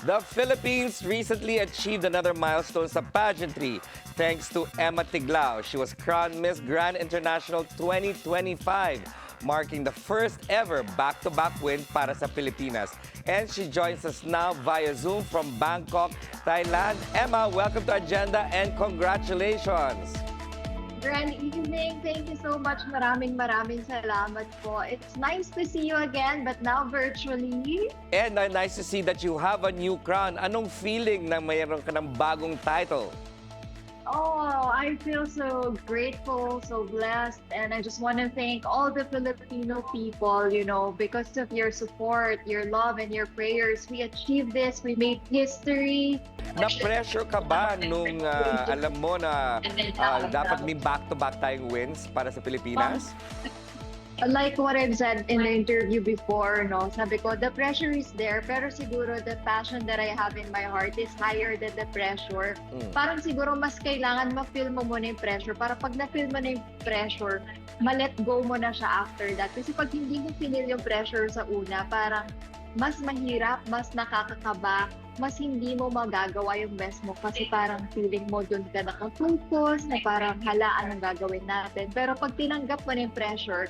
The Philippines recently achieved another milestone sa pageantry thanks to Emma Tiglao. She was crowned Miss Grand International 2025, marking the first ever back-to-back win para sa Pilipinas. And she joins us now via Zoom from Bangkok, Thailand. Emma, welcome to Agenda and congratulations! Grand evening. Thank you so much. Maraming salamat po. It's nice to see you again, but now virtually. And nice to see that you have a new crown. Anong feeling na mayroon ka ng bagong title? Oh, I feel so grateful, so blessed, and I just want to thank all the Filipino people, because of your support, your love, and your prayers. We achieved this. We made history. Na-pressure ka ba nung alam mo na dapat may back-to-back tayong wins para sa Pilipinas? Like what I've said in the interview before, sabi ko, the pressure is there, pero siguro the passion that I have in my heart is higher than the pressure. Parang siguro mas kailangan ma-feel mo muna yung pressure para pag na-feel mo na yung pressure, ma-let go mo na siya after that. Kasi pag hindi mo feel yung pressure sa una, parang mas mahirap, mas nakakakaba, mas hindi mo magagawa yung best mo kasi parang feeling mo dun ka nakafocus na parang halaan ang gagawin natin. Pero pag tinanggap mo na yung pressure,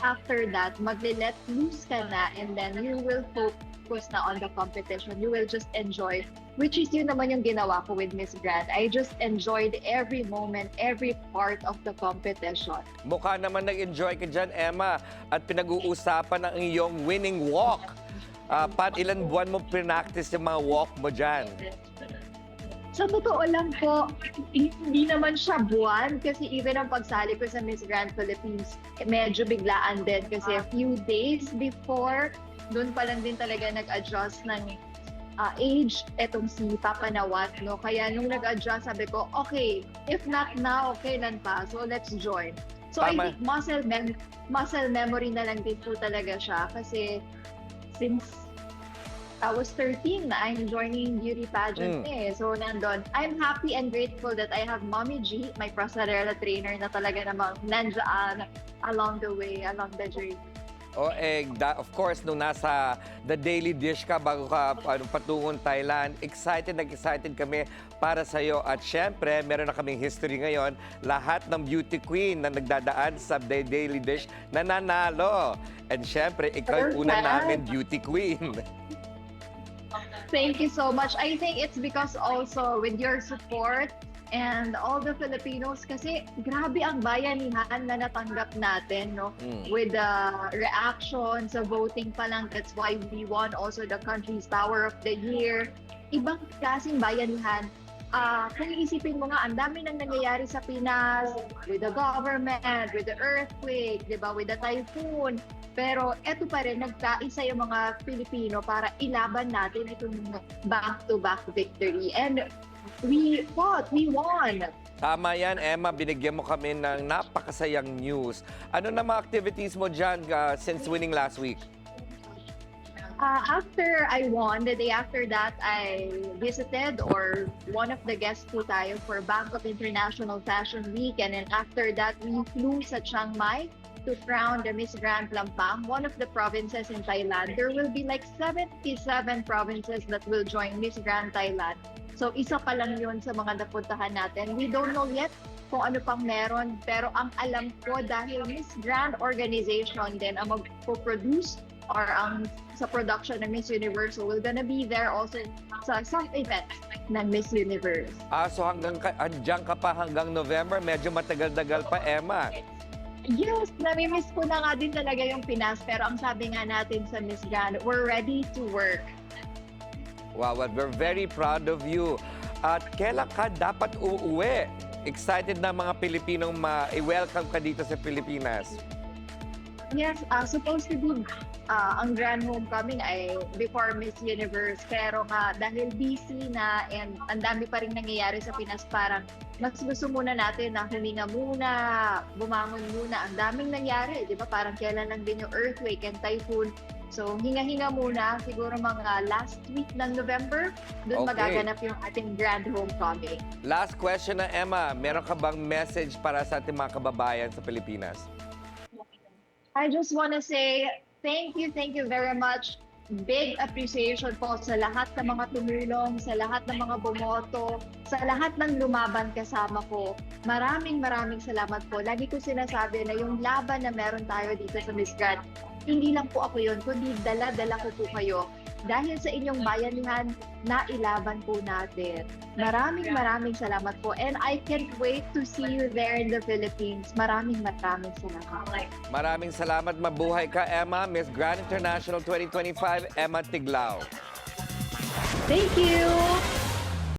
after that, magle-let loose ka na and then you will focus na on the competition. You will just enjoy, which is yun naman yung ginawa ko with Miss Grand. I just enjoyed every moment, every part of the competition. Mukha naman nag-enjoy ka dyan, Emma, at pinag-uusapan ang iyong winning walk. Pat, ilan buwan mo pinaktis yung mga walk mo dyan? Sa totoo lang po, hindi naman siya buwan kasi even ang pagsali ko sa Miss Grand Philippines, medyo biglaan din kasi a few days before, doon pa lang din talaga nag-adjust ng age etong si Papa Nawat, no? Kaya nung nag-adjust, sabi ko, okay, if not now, okay lang pa, so let's join. So Tama. I think muscle memory na lang din po talaga siya kasi since I was 13 na I'm joining beauty pageant So nandun, I'm happy and grateful that I have Mommy G, my pasarela trainer na talaga namang nandiyan along the way, along the journey. Of course, nung nasa The Daily Dish ka bago ka patungong Thailand, excited kami para sa'yo. At syempre, meron na kaming history ngayon. Lahat ng beauty queen na nagdadaan sa The Daily Dish nananalo. And syempre, ikaw yung una namin beauty queen. Thank you so much. I think it's because also with your support and all the Filipinos kasi grabe ang bayanihan na natanggap natin with the reaction sa voting pa lang. That's why we won also the country's Power of the Year. Ibang klaseng bayanihan. Kung iisipin mo nga, ang dami nang nangyayari sa Pinas with the government, with the earthquake, diba, with the typhoon. Pero eto pa rin, nagkaisa yung mga Pilipino para ilaban natin itong back-to-back victory. And we fought, we won. Tama yan, Emma. Binigyan mo kami ng napakasayang news. Ano na mga activities mo dyan since winning last week? After I won, the day after that, I visited or one of the guests po tayo for Bangkok International Fashion Week. And then after that, we flew sa Chiang Mai to crown the Miss Grand Lampang, one of the provinces in Thailand. There will be like 77 provinces that will join Miss Grand Thailand. So isa pa lang yun sa mga napuntahan natin. We don't know yet kung ano pang meron, pero ang alam ko dahil Miss Grand Organization din ang mag-produce or ang sa production ng Miss Universe, so we're gonna be there also sa some events ng Miss Universe. So andyan ka pa hanggang November, medyo matagal-tagal pa, Emma. Yes, nami-miss ko na nga din talaga yung Pinas, pero ang sabi nga natin sa Miss Grand, we're ready to work. Wow, well, we're very proud of you. At kailan ka dapat uuwi? Excited na mga Pilipinong ma-welcome ka dito sa Pilipinas. Yes, supposed to be ang grand homecoming ay before Miss Universe. Pero nga, dahil busy na and ang dami pa rin nangyayari sa Pinas, parang mas gusto muna natin na huminga muna, bumangon muna. Ang daming nangyari, di ba? Parang kailan lang din yung earthquake and typhoon. So, hinga-hinga muna. Siguro mga last week ng November, doon magaganap yung ating grand homecoming. Last question na, Emma. Meron ka bang message para sa ating mga kababayan sa Pilipinas? I just want to say thank you very much big appreciation po sa lahat ng mga tumulong, sa lahat ng mga bumoto, sa lahat ng lumaban kasama ko. Maraming salamat po. Lagi ko sinasabi na yung laban na meron tayo dito sa Miss Grand, hindi lang po ako yun, kundi dala-dala ko po kayo. Dahil sa inyong bayanihan, nailaban po natin. Maraming salamat po. And I can't wait to see you there in the Philippines. Maraming salamat. Maraming salamat. Mabuhay ka, Emma. Miss Grand International 2025, Emma Tiglao. Thank you!